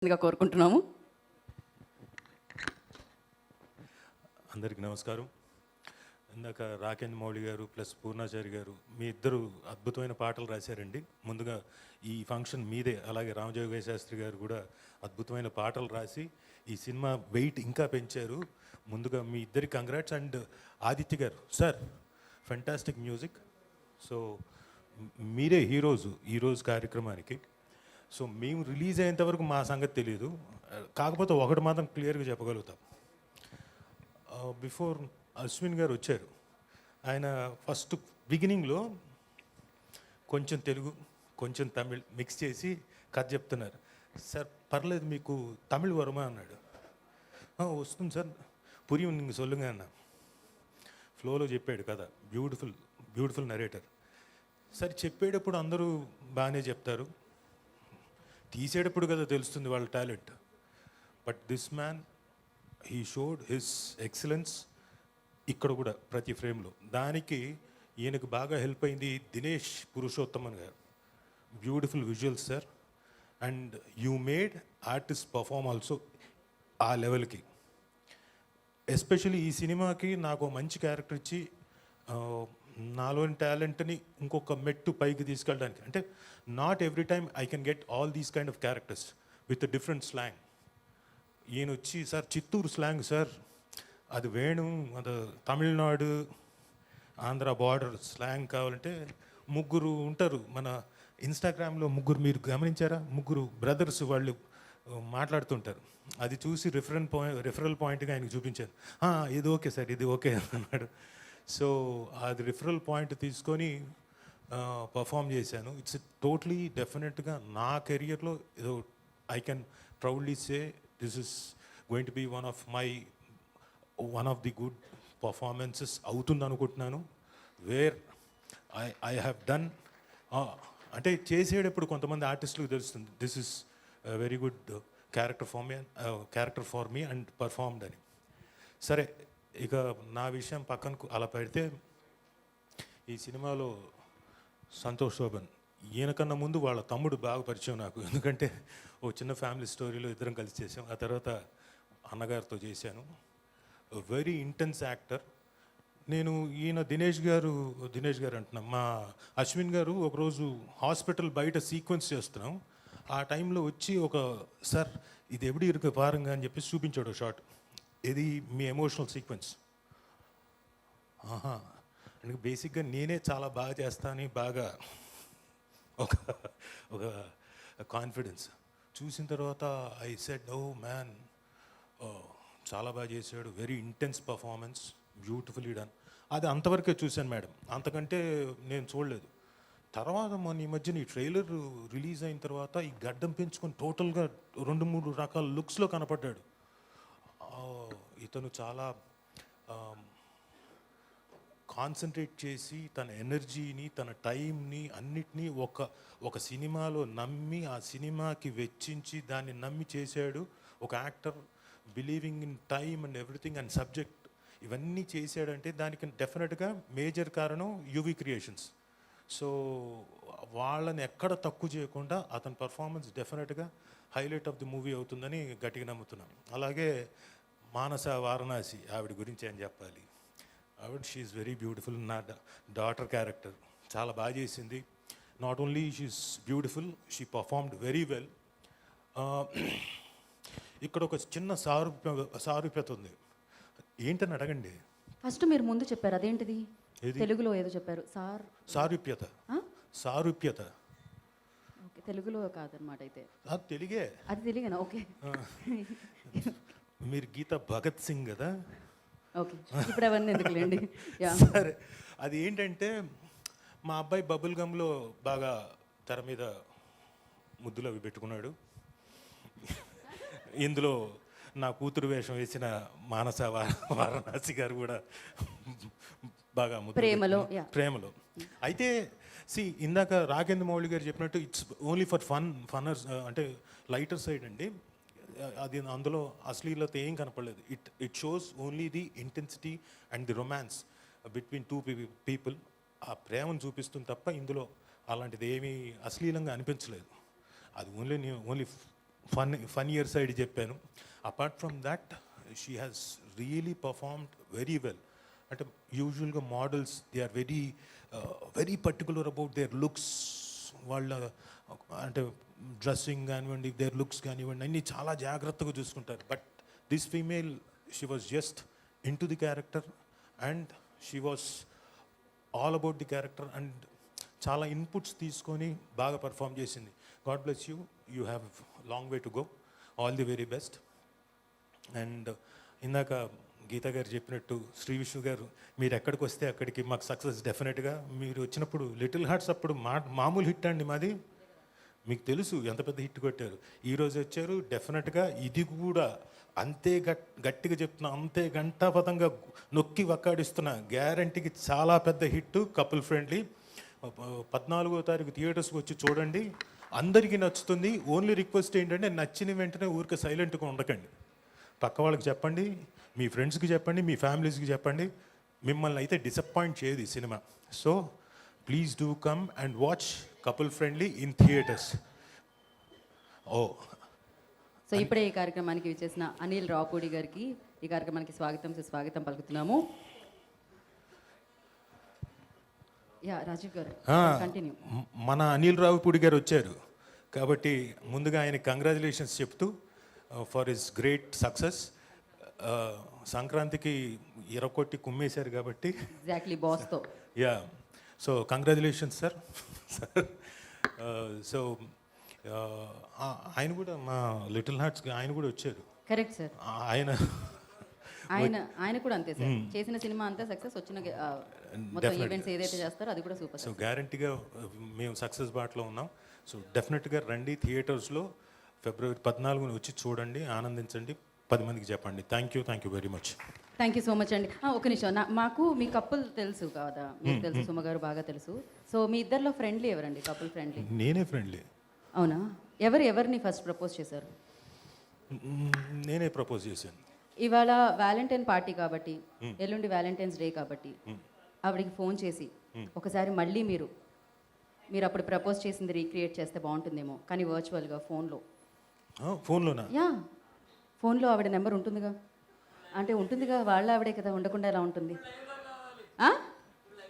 కోరుకుంటున్నాము. అందరికీ నమస్కారం. ఇందాక రాకేంద్ర మౌళి గారు ప్లస్ పూర్ణాచారి గారు మీ ఇద్దరు అద్భుతమైన పాటలు రాశారండి. ముందుగా ఈ ఫంక్షన్ మీదే. అలాగే రామజోగయ్య శాస్త్రి గారు కూడా అద్భుతమైన పాటలు రాసి ఈ సినిమా వెయిట్ ఇంకా పెంచారు. ముందుగా మీ ఇద్దరికి కంగ్రాట్స్. అండ్ ఆదిత్య గారు సార్, ఫెంటాస్టిక్ మ్యూజిక్. సో మీరే ఈరోజు కార్యక్రమానికి. సో మేము రిలీజ్ అయ్యేంతవరకు మా సంగతి తెలియదు. కాకపోతే ఒకటి మాత్రం క్లియర్గా చెప్పగలుగుతాం. బిఫోర్ అశ్విన్ గారు వచ్చారు, ఆయన ఫస్ట్ బిగినింగ్లో కొంచెం తెలుగు కొంచెం తమిళ్ మిక్స్ చేసి కథ చెప్తున్నారు. సార్ పర్లేదు, మీకు తమిళ్ వరమా అన్నాడు. వస్తుంది సార్, పురియం నీకు సొల్లుగా అన్న ఫ్లోలో చెప్పాడు కదా. Beautiful narrator. సరే చెప్పేటప్పుడు అందరూ బాగానే చెప్తారు, తీసేటప్పుడు కదా తెలుస్తుంది వాళ్ళ talent. But this man he showed his excellence ఇక్కడ కూడా ప్రతి ఫ్రేమ్లో. దానికి ఈయనకు బాగా హెల్ప్ అయింది దినేష్ పురుషోత్తమన్ గారు. Beautiful visuals sir. And you made artist perform also ఆ లెవెల్కి. ఎస్పెషల్లీ ఈ సినిమాకి నాకు మంచి క్యారెక్టర్ ఇచ్చి నాలోని టాలెంట్ని ఇంకొక మెట్టు పైకి తీసుకెళ్ళడానికి. అంటే not every time I can get all these kind of characters with different slang. ఈయన వచ్చి సార్ చిత్తూరు స్లాంగ్ సార్, అది వేణు, అది తమిళనాడు ఆంధ్ర బార్డర్ స్లాంగ్ కావాలంటే ముగ్గురు ఉంటారు మన ఇన్స్టాగ్రామ్లో. మీరు గమనించారా? ముగ్గురు బ్రదర్స్ వాళ్ళు మాట్లాడుతుంటారు. అది చూసి రిఫరల్ పాయింట్గా ఆయనకు చూపించాను. ఇది ఓకే సార్, ఇది ఓకే అన్నాడు. సో అది రిఫరల్ పాయింట్ తీసుకొని పర్ఫామ్ చేశాను. ఇట్స్ టోటలీ డెఫినెట్గా నా కెరియర్లో ఏదో I can proudly say this is going to be one of the good performances అవుతుంది అనుకుంటున్నాను. Where I have done. అంటే చేసేటప్పుడు కొంతమంది ఆర్టిస్టులకు తెలుస్తుంది this is very good character for me and performed అని. సరే, ఇక నా విషయం పక్కనకు అలా పెడితే, ఈ సినిమాలో సంతోష్ శోభన్, ఈయనకన్నా ముందు వాళ్ళ తమ్ముడు బాగా పరిచయం నాకు. ఎందుకంటే ఓ చిన్న ఫ్యామిలీ స్టోరీలో ఇద్దరం కలిసి చేసాం. ఆ తర్వాత అన్నగారితో చేశాను. Very intense actor. నేను ఈయన దినేష్ గారు అంటున్నాం, మా అశ్విన్ గారు ఒకరోజు హాస్పిటల్ బయట సీక్వెన్స్ చేస్తున్నాం. ఆ టైంలో వచ్చి సార్ ఇది ఎప్పుడు ఇరుకు పారంగా అని చెప్పి చూపించాడు షార్ట్. ఇది మీ ఎమోషనల్ సీక్వెన్స్. అంటే బేసిక్గా నేనే చాలా బాగా చేస్తానని బాగా ఒక కాన్ఫిడెన్స్. చూసిన తర్వాత ఐ సెడ్ ఓ మ్యాన్, చాలా బాగా చేశాడు, very intense performance, beautifully done. అది అంతవరకే చూశాను మేడం, అంతకంటే నేను చూడలేదు. తర్వాత ఈ మధ్యన ఈ ట్రైలర్ రిలీజ్ అయిన తర్వాత ఈ గడ్డం పెంచుకొని టోటల్గా 2-3 రకాల లుక్స్లో కనపడ్డాడు. ఇతను చాలా కాన్సన్ట్రేట్ చేసి తన ఎనర్జీని, తన టైంని, అన్నిటినీ ఒక సినిమాలో నమ్మి, ఆ సినిమాకి వెచ్చించి దాన్ని నమ్మి చేశాడు. ఒక actor believing in time and everything and subject, ఇవన్నీ చేశాడంటే దానికి డెఫినెట్గా మేజర్ కారణం యువి క్రియేషన్స్. సో వాళ్ళని ఎక్కడ తక్కువ చేయకుండా అతని పర్ఫార్మెన్స్ డెఫినెట్గా హైలైట్ ఆఫ్ ది మూవీ అవుతుందని గట్టిగా నమ్ముతున్నాను. అలాగే మానస వారణాసి, ఆవిడ గురించి ఏం చెప్పాలి. ఆవిడ షీఈస్ వెరీ బ్యూటిఫుల్. నా డాటర్ క్యారెక్టర్ చాలా బాగా చేసింది. Not only she's beautiful, she performed very well. ఇక్కడ ఒక చిన్న సారూప్యత ఉంది. ఏంటని అడగండి. ఫస్ట్ మీరు ముందు చెప్పారు, అదేంటిది? తెలుగులో ఏదో చెప్పారు. సారూప్యత. ఓకే, తెలుగులో కాదనమాట. అయితే అది తెలుగే. అది తెలుగేనా? ఓకే. మీరు గీత భగత్ సింగ్ కదా. ఓకే, ఇప్పుడు అవన్నీ ఎందుకులేండి. సరే, అది ఏంటంటే మా అబ్బాయి బబుల్ గమ్లో బాగా తెర మీద ముద్దులు అవి పెట్టుకున్నాడు. ఇందులో నా కూతురు వేషం వేసిన మానస వారణాసి గారు కూడా బాగా ప్రేమలో. అయితే ఇందాక రాకేంద్ర మౌళి గారు చెప్పినట్టు ఇట్స్ ఓన్లీ ఫర్ ఫన్నర్స్, అంటే లైటర్ సైడ్ అండి. అది అందులో అశ్లీలత ఏం కనపడలేదు. It shows only the intensity and the romance between two people. ఆ ప్రేమను చూపిస్తుంది తప్ప ఇందులో అలాంటిది ఏమీ అశ్లీలంగా అనిపించలేదు. అది ఓన్లీ ఫనియర్ సైడ్ చెప్పాను. Apart from that she has really performed very well. అంటే యూజువల్గా models they are very particular about their looks, వాళ్ళ అంటే డ్రెస్సింగ్ కానివ్వండి, దేర్ లుక్స్ కానివ్వండి, అన్నీ చాలా జాగ్రత్తగా చూసుకుంటారు. But this female she was just in to the character and she was all about the character and చాలా ఇన్పుట్స్ తీసుకొని బాగా పర్ఫామ్ చేసింది. God bless you, you have long way to go, all the very best. And ఇందాక గీతా గారు చెప్పినట్టు శ్రీ విష్ణు గారు మీరు ఎక్కడికి వస్తే అక్కడికి మాకు సక్సెస్ డెఫినెట్గా. మీరు వచ్చినప్పుడు లిటిల్ హార్ట్స్ అప్పుడు మామూలు హిట్ అండి మాది, మీకు తెలుసు ఎంత పెద్ద హిట్ కొట్టారు. ఈరోజు వచ్చారు, డెఫినెట్గా ఇది కూడా అంతే గట్టిగా చెప్తున్నా, అంతే గంటాపదంగా నొక్కి వక్కాడిస్తున్నా, గ్యారంటీకి చాలా పెద్ద హిట్. కపుల్ ఫ్రెండ్లీ 14వ తారీఖు థియేటర్స్కి వచ్చి చూడండి, అందరికీ నచ్చుతుంది. ఓన్లీ రిక్వెస్ట్ ఏంటంటే నచ్చిన వెంటనే ఊరికే సైలెంట్గా ఉండకండి, పక్క వాళ్ళకి చెప్పండి, మీ ఫ్రెండ్స్కి చెప్పండి, మీ ఫ్యామిలీస్కి చెప్పండి. మిమ్మల్ని అయితే డిసప్పాయింట్ చేయదు ఈ సినిమా. So please do come and watch couple friendly in theatres. ఓ సో ఇప్పుడే ఈ కార్యక్రమానికి విచ్చేసిన అనిల్ రావుపూడి గారికి ఈ కార్యక్రమానికి స్వాగతం పలుకుతున్నాము. యా రాజీవ్ గారు కంటిన్యూ. మన అనిల్ రావుపూడి గారు వచ్చారు కాబట్టి ముందుగా ఆయన కంగ్రాచులేషన్స్ చెప్తూ ఫర్ హిస్ గ్రేట్ సక్సెస్. సంక్రాంతికి ఇరకొట్టి కుమ్మేశారు కాబట్టి ఎగ్జాక్ట్లీ బాస్తో. Yeah, so congratulations sir. Sir so ఆయన కూడా మా లిటిల్ హార్ట్స్కి ఆయన కూడా వచ్చారు. Correct sir. ఆయన కూడా అంతే సార్, చేసిన సినిమా అంతే సక్సెస్, వచ్చిన మొత్తం ఈవెంట్స్ ఏదైతే చేస్తారో అది కూడా సూపర్. సో గ్యారంటీగా మేము సక్సెస్ బాటలో ఉన్నాం. సో డెఫినెట్గా రండి, థియేటర్స్లో ఫిబ్రవరి 14న వచ్చి చూడండి, ఆనందించండి, 10 మందికి చెప్పండి. Thank you very much. Thank you so much అండి. ఒక నిమిషం, మాకు మీ కపుల్ తెలుసు కదా, మీకు తెలుసు, సుమ గారు బాగా తెలుసు. సో మీ ఇద్దరిలో ఫ్రెండ్లీ ఎవరండి, కపుల్ ఫ్రెండ్లీ? నేనే ఫ్రెండ్లీ. అవునా? ఎవరిని ఫస్ట్ ప్రపోజ్ చేశారు? నేనే ప్రపోజ్ చేశాను. ఇవాళ వ్యాలంటైన్ పార్టీ కాబట్టి, ఎల్లుండి వ్యాలంటైన్స్ డే కాబట్టి ఆవిడకి ఫోన్ చేసి ఒకసారి మళ్ళీ మీరు అప్పుడు ప్రపోజ్ చేసింది రీక్రియేట్ చేస్తే బాగుంటుందేమో, కానీ వర్చువల్గా ఫోన్లోనా? యా, ఫోన్లో ఆవిడ నెంబర్ ఉంటుందిగా. అంటే ఉంటుందిగా, వాళ్ళ ఆవిడే కదా, ఉండకుండా ఎలా ఉంటుంది?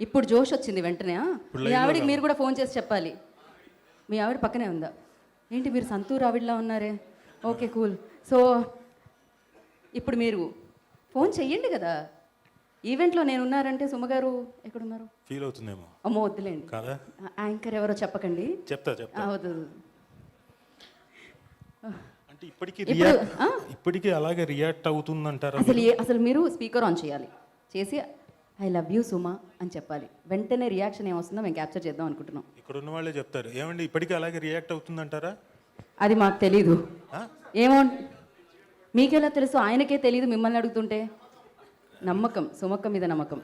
ఇప్పుడు జోష్ వచ్చింది వెంటనే. మీ ఆవిడకి మీరు కూడా ఫోన్ చేసి చెప్పాలి. మీ ఆవిడ పక్కనే ఉందా ఏంటి? మీరు సంతూర్ ఆవిడలా ఉన్నారే. Okay cool. సో ఇప్పుడు మీరు ఫోన్ చెయ్యండి కదా, ఈవెంట్లో నేను ఉన్నారంటే సుమగారు ఎక్కడున్నారు? ఫీల్ అవుతుందేమో. అమ్మో వద్దులేండి, యాంకర్ ఎవరో చెప్పకండి. చెప్తా. వద్దు. అంటే ఇప్పటికీ అలాగే రియాక్ట్ అవుతుందంటారా? అసలు మీరు స్పీకర్ ఆన్ చేయాలి, చేసి ఐ లవ్ యూ సుమా అని చెప్పాలి. వెంటనే రియాక్షన్ ఏమొస్తుందో మేము క్యాప్చర్ చేద్దాం అనుకుంటున్నాం. ఇక్కడ ఉన్న వాళ్ళే చెప్తారు, ఏమండి ఇప్పటికీ అలాగే రియాక్ట్ అవుతుందంటారా? అది మాకు తెలీదు. ఏమో, మీకెలా తెలుసు? ఆయనకే తెలీదు మిమ్మల్ని అడుగుతుంటే. నమ్మకం, సుమక్క మీద నమ్మకం.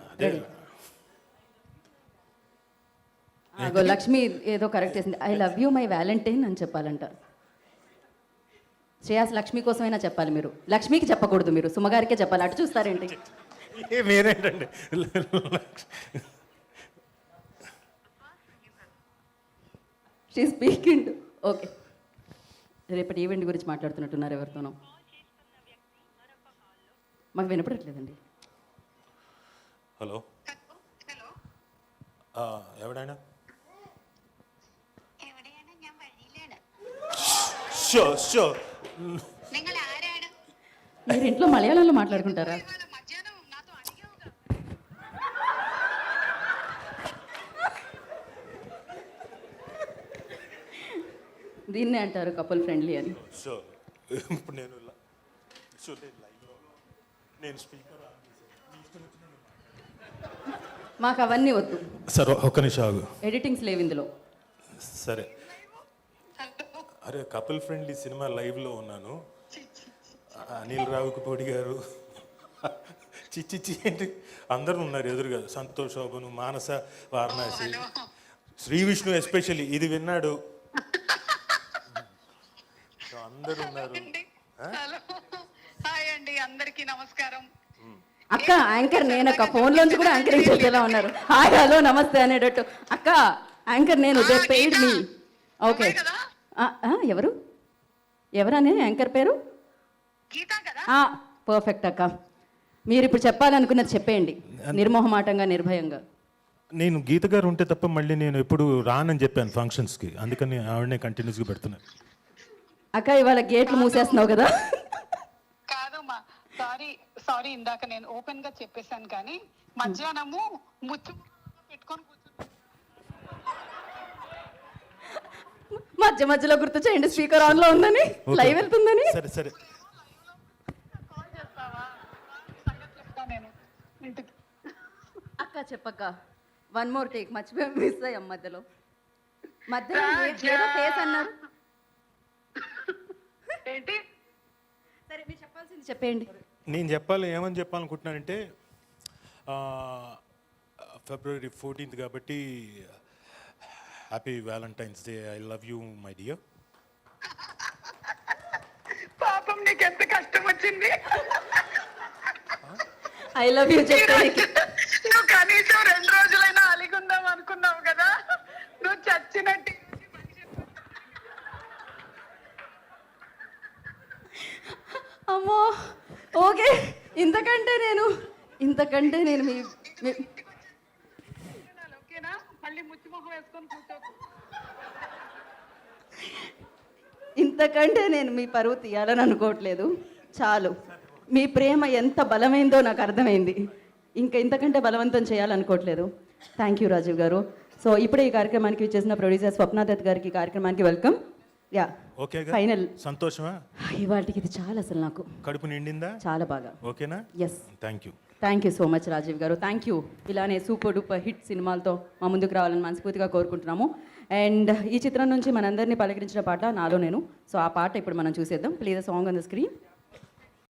లక్ష్మి ఏదో కరెక్ట్ చేసింది, I love you my Valentine అని చెప్పాలంట. శ్రేయాస్ లక్ష్మి కోసమైనా చెప్పాలి మీరు, లక్ష్మికి చెప్పకూడదు, మీరు సుమగారికే చెప్పాలి. అటు చూస్తారేంటి? మీరేంటండి షీ స్పీకింగ్. ఓకే, రేపటి ఈవెంట్ గురించి మాట్లాడుతున్నట్టున్నారు ఎవరితోనో, మాకు వినపడట్లేదండి. హలో, എവിടെയാണ്? మీరు ఇంట్లో మలయాళంలో మాట్లాడుకుంటారా? దీన్నే అంటారు కపుల్ ఫ్రెండ్లీ అని. ఇప్పుడు నేను స్పీకర్ మాకు అవన్నీ వద్దు సార్. ఒక్క నిమిషం ఆగు, ఎడిటింగ్స్ లేవు ఇందులో. సరే. అరే కపుల్ ఫ్రెండ్లీ సినిమా లైవ్లో ఉన్నాను. అనిల్ రావుపూడి గారు, చిచ్చి ఏంటి అందరూ ఉన్నారు ఎదురుగా, సంతోష్, శోభను, మానస, వారణాసి, శ్రీ విష్ణు ఎస్పెషల్లీ ఇది విన్నాడు, అందరూ ఉన్నారు. అందరికీ నమస్కారం. అక్క యాంకర్ నేనక్క, ఫోన్లోంచి కూడా యాంకరింగ్ చేసేలా ఉన్నారు. హాయ్ హలో నమస్తే అనేటట్టు. అక్క యాంకర్ నేను, దే పెయిడ్ మీ. ఓకే, ఎవరు ఎవరని యాంకర్ పేరు? గీత కదా? పర్ఫెక్ట్ అక్క. మీరు ఇప్పుడు చెప్పాలనుకున్నది చెప్పేయండి, నిర్మోహమాటంగా, నిర్భయంగా. నేను గీత గారు ఉంటే తప్ప మళ్ళీ నేను ఎప్పుడు రానని చెప్పాను ఫంక్షన్స్కి, అందుకని ఆవిడనే కంటిన్యూస్గా పెడుతున్నాను. అక్క ఇవాళ గేట్లు మూసేస్తున్నావు కదా. కాదమ్మా, సారీ ఇందాక నేను ఓపెన్ గా చెప్పేశాను కానీ మధ్యాహ్నము ముచ్చు పెట్టుకొని కూర్చున్నాను. మధ్య మధ్యలో గుర్తు చేయండి, స్పీకర్ ఆన్ లో ఉందని, లైవ్ వెళ్తుందని. సరే సరే. కాల్ చేస్తావా? సంగతి చెప్తా నేను ఇంటికి. అక్క చెప్పక్క, వన్ మోర్ టేక్. మర్చిపోయి మిస్ అయ్యాం మధ్యలో ఏదో ఫేస్ అన్నారు. ఏంటి? సరే మీరు చెప్పాల్సింది చెప్పేయండి. నేను ఏమని చెప్పాలనుకుంటున్నానంటే ఫిబ్రవరి 14th కాబట్టి happy Valentine's day. I love you my dear. పాపం నీకు ఎంత కష్టం వచ్చింది. ఐ లవ్ యూ చెప్పడానికి నువ్వు కనీసం 2 రోజులైనా అలిగుందాం అనుకున్నావు కదా, నువ్వు చచ్చినట్టు. అమ్మో ఓకే. ఇంతకంటే నేను మీ ఓకేనా? మళ్ళీ ముచ్చిమొహం వేసుకొని కూర్చోకు. ఇంతకంటే నేను మీ పరువు తీయాలని అనుకోవట్లేదు. చాలు, మీ ప్రేమ ఎంత బలమైందో నాకు అర్థమైంది. ఇంకా ఇంతకంటే బలవంతం చేయాలనుకోవట్లేదు. థ్యాంక్ యూ రాజీవ్ గారు. సో ఇప్పుడే ఈ కార్యక్రమానికి ఇచ్చేసిన ప్రొడ్యూసర్ స్వప్న దత్ గారికి కార్యక్రమానికి వెల్కమ్. Yeah okay, final. సంతోషమా? ఇవాళకి ఇది చాలా అసలు నాకు కడుపు నిండిందా? చాలా బాగా. ఓకేనా? Yes. Thank you so much Rajeev garu. Thank you. ఇలానే సూపర్ డూపర్ హిట్ సినిమాలతో మా ముందుకు రావాలని మనస్ఫూర్తిగా కోరుకుంటున్నాము. అండ్ ఈ చిత్రం నుంచి మనందరినీ పలకరించిన పాట నాలో నేను. సో ఆ పాట ఇప్పుడు మనం చూసేద్దాం. Please the song on the screen.